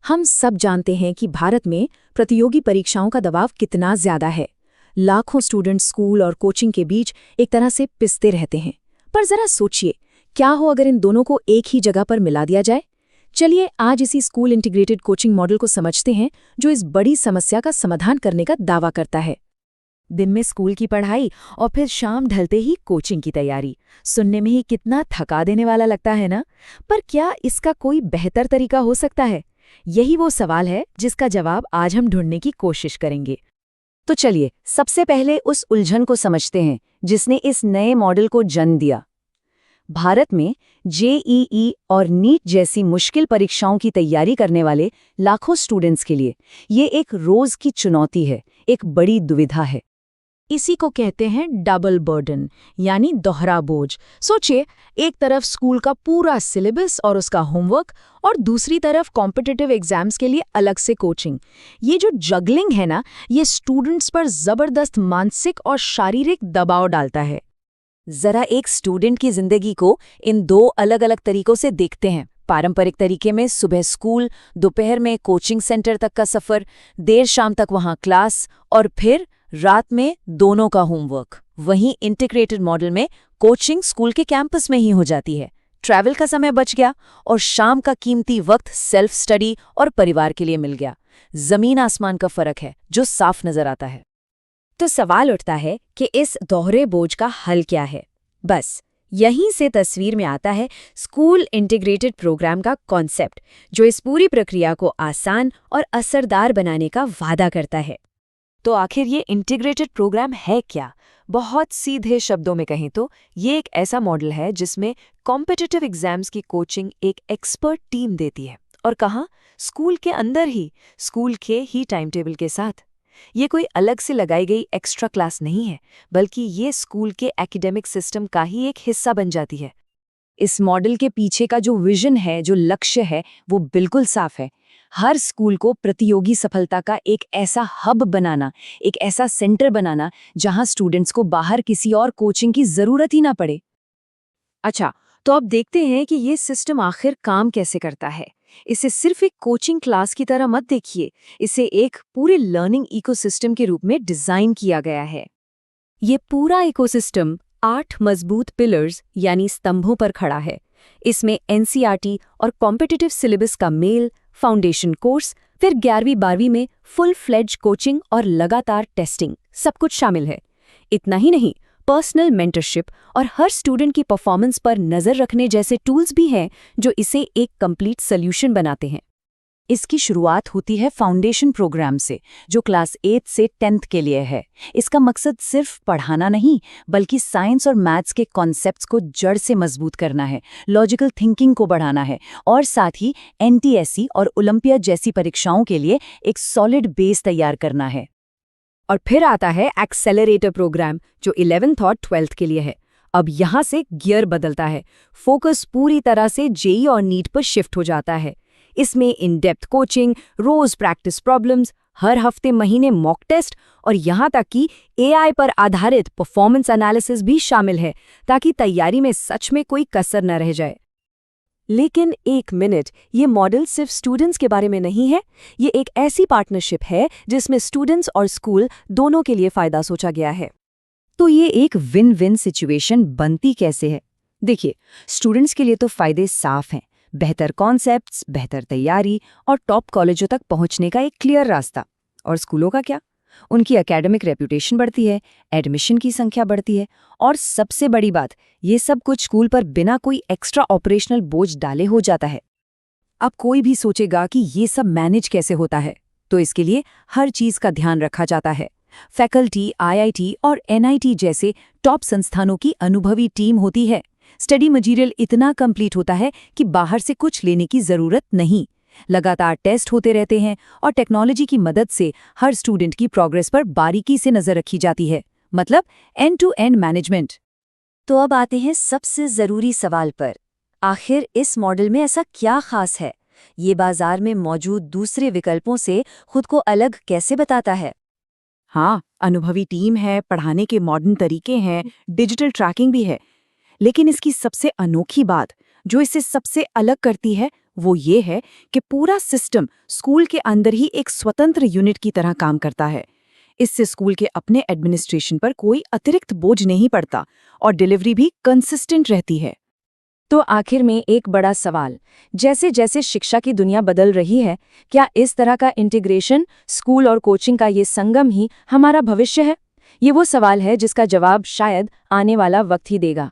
हम सब जानते हैं कि भारत में प्रतियोगी परीक्षाओं का दबाव कितना ज्यादा है। लाखों स्टूडेंट स्कूल और कोचिंग के बीच एक तरह से पिसते रहते हैं। पर जरा सोचिए, क्या हो अगर इन दोनों को एक ही जगह पर मिला दिया जाए। चलिए आज इसी स्कूल इंटीग्रेटेड कोचिंग मॉडल को समझते हैं, जो इस बड़ी समस्या का समाधान करने का दावा करता है। दिन में स्कूल की पढ़ाई और फिर शाम ढलते ही कोचिंग की तैयारी। सुनने में ही कितना थका देने वाला लगता है ना। पर क्या इसका कोई बेहतर तरीका हो सकता है? यही वो सवाल है जिसका जवाब आज हम ढूंढने की कोशिश करेंगे। तो चलिए सबसे पहले उस उलझन को समझते हैं जिसने इस नए मॉडल को जन्म दिया। भारत में जेईई और नीट जैसी मुश्किल परीक्षाओं की तैयारी करने वाले लाखों स्टूडेंट्स के लिए ये एक रोज की चुनौती है, एक बड़ी दुविधा है। इसी को कहते हैं डबल बर्डन, यानी दोहरा बोझ। सोचिए, एक तरफ स्कूल का पूरा सिलेबस और उसका होमवर्क, और दूसरी तरफ कॉम्पिटिटिव एग्जाम्स के लिए अलग से कोचिंग। ये जो जगलिंग है ना, ये स्टूडेंट्स पर जबरदस्त मानसिक और शारीरिक दबाव डालता है। जरा एक स्टूडेंट की जिंदगी को इन दो अलग अलग तरीकों से देखते हैं। पारंपरिक तरीके में सुबह स्कूल, दोपहर में कोचिंग सेंटर तक का सफर, देर शाम तक वहां क्लास और फिर रात में दोनों का होमवर्क। वहीं इंटीग्रेटेड मॉडल में कोचिंग स्कूल के कैंपस में ही हो जाती है। ट्रैवल का समय बच गया और शाम का कीमती वक्त सेल्फ स्टडी और परिवार के लिए मिल गया। जमीन आसमान का फर्क है जो साफ नजर आता है। तो सवाल उठता है कि इस दोहरे बोझ का हल क्या है? बस यहीं से तस्वीर में आता है स्कूल इंटीग्रेटेड प्रोग्राम का कॉन्सेप्ट, जो इस पूरी प्रक्रिया को आसान और असरदार बनाने का वादा करता है। तो आखिर ये इंटीग्रेटेड प्रोग्राम है क्या? बहुत सीधे शब्दों में कहें तो ये एक ऐसा मॉडल है जिसमें कॉम्पिटिटिव एग्जाम्स की कोचिंग एक एक्सपर्ट टीम देती है। और कहाँ? स्कूल के अंदर ही, स्कूल के ही टाइम टेबल के साथ। ये कोई अलग से लगाई गई एक्स्ट्रा क्लास नहीं है, बल्कि ये स्कूल के एकेडमिक सिस्टम का ही एक हिस्सा बन जाती है। इस मॉडल के पीछे का जो विजन है, जो लक्ष्य है, वो बिल्कुल साफ है। हर स्कूल को प्रतियोगी सफलता का एक ऐसा हब बनाना, एक ऐसा सेंटर बनाना जहां स्टूडेंट्स को बाहर किसी और कोचिंग की जरूरत ही ना पड़े। अच्छा, तो अब देखते हैं कि ये सिस्टम आखिर काम कैसे करता है। इसे सिर्फ एक कोचिंग क्लास की तरह मत देखिए, इसे एक पूरे लर्निंग इकोसिस्टम के रूप में डिजाइन किया गया है। ये पूरा इकोसिस्टम 8 मजबूत पिलर्स यानी स्तंभों पर खड़ा है। इसमें एनसीईआरटी और कॉम्पिटिटिव सिलेबस का मेल, फाउंडेशन कोर्स, फिर 11वीं-12वीं में फुल फ्लेज कोचिंग और लगातार टेस्टिंग, सब कुछ शामिल है। इतना ही नहीं, पर्सनल मेंटरशिप और हर स्टूडेंट की परफॉर्मेंस पर नज़र रखने जैसे टूल्स भी हैं जो इसे एक कंप्लीट सॉल्यूशन बनाते हैं। इसकी शुरुआत होती है फाउंडेशन प्रोग्राम से, जो क्लास 8 से 10th के लिए है। इसका मकसद सिर्फ पढ़ाना नहीं, बल्कि साइंस और मैथ्स के कॉन्सेप्ट्स को जड़ से मजबूत करना है, लॉजिकल थिंकिंग को बढ़ाना है और साथ ही एनटीएससी और ओलंपियाड जैसी परीक्षाओं के लिए एक सॉलिड बेस तैयार करना है। और फिर आता है एक्सेलरेटर प्रोग्राम, जो 11th और 12th के लिए है। अब यहाँ से गियर बदलता है, फोकस पूरी तरह से जेईई और नीट पर शिफ्ट हो जाता है। इसमें इन डेप्थ कोचिंग, रोज प्रैक्टिस प्रॉब्लम्स, हर हफ्ते महीने मॉक टेस्ट और यहाँ तक कि एआई पर आधारित परफॉर्मेंस एनालिसिस भी शामिल है, ताकि तैयारी में सच में कोई कसर न रह जाए। लेकिन एक मिनट, ये मॉडल सिर्फ स्टूडेंट्स के बारे में नहीं है। ये एक ऐसी पार्टनरशिप है जिसमें स्टूडेंट्स और स्कूल दोनों के लिए फायदा सोचा गया है। तो ये एक विन विन सिचुएशन बनती कैसे है? देखिए, स्टूडेंट्स के लिए तो फायदे साफ हैं। बेहतर कॉन्सेप्ट्स, बेहतर तैयारी और टॉप कॉलेजों तक पहुंचने का एक क्लियर रास्ता। और स्कूलों का क्या? उनकी एकेडमिक रेपुटेशन बढ़ती है, एडमिशन की संख्या बढ़ती है और सबसे बड़ी बात, ये सब कुछ स्कूल पर बिना कोई एक्स्ट्रा ऑपरेशनल बोझ डाले हो जाता है। अब कोई भी सोचेगा कि ये सब मैनेज कैसे होता है, तो इसके लिए हर चीज का ध्यान रखा जाता है। फैकल्टी, आईआईटी और एनआईटी जैसे टॉप संस्थानों की अनुभवी टीम होती है। स्टडी मटेरियल इतना कंप्लीट होता है कि बाहर से कुछ लेने की जरूरत नहीं। लगातार टेस्ट होते रहते हैं और टेक्नोलॉजी की मदद से हर स्टूडेंट की प्रोग्रेस पर बारीकी से नजर रखी जाती है, मतलब एंड टू एंड मैनेजमेंट। तो अब आते हैं सबसे जरूरी सवाल पर, आखिर इस मॉडल में ऐसा क्या खास है? ये बाजार में मौजूद दूसरे विकल्पों से खुद को अलग कैसे बताता है? हाँ, अनुभवी टीम है, पढ़ाने के मॉडर्न तरीके हैं, डिजिटल ट्रैकिंग भी है। लेकिन इसकी सबसे अनोखी बात, जो इसे सबसे अलग करती है वो ये है कि पूरा सिस्टम स्कूल के अंदर ही एक स्वतंत्र यूनिट की तरह काम करता है। इससे स्कूल के अपने एडमिनिस्ट्रेशन पर कोई अतिरिक्त बोझ नहीं पड़ता और डिलीवरी भी कंसिस्टेंट रहती है। तो आखिर में एक बड़ा सवाल, जैसे जैसे शिक्षा की दुनिया बदल रही है, क्या इस तरह का इंटीग्रेशन, स्कूल और कोचिंग का ये संगम ही हमारा भविष्य है? ये वो सवाल है जिसका जवाब शायद आने वाला वक्त ही देगा।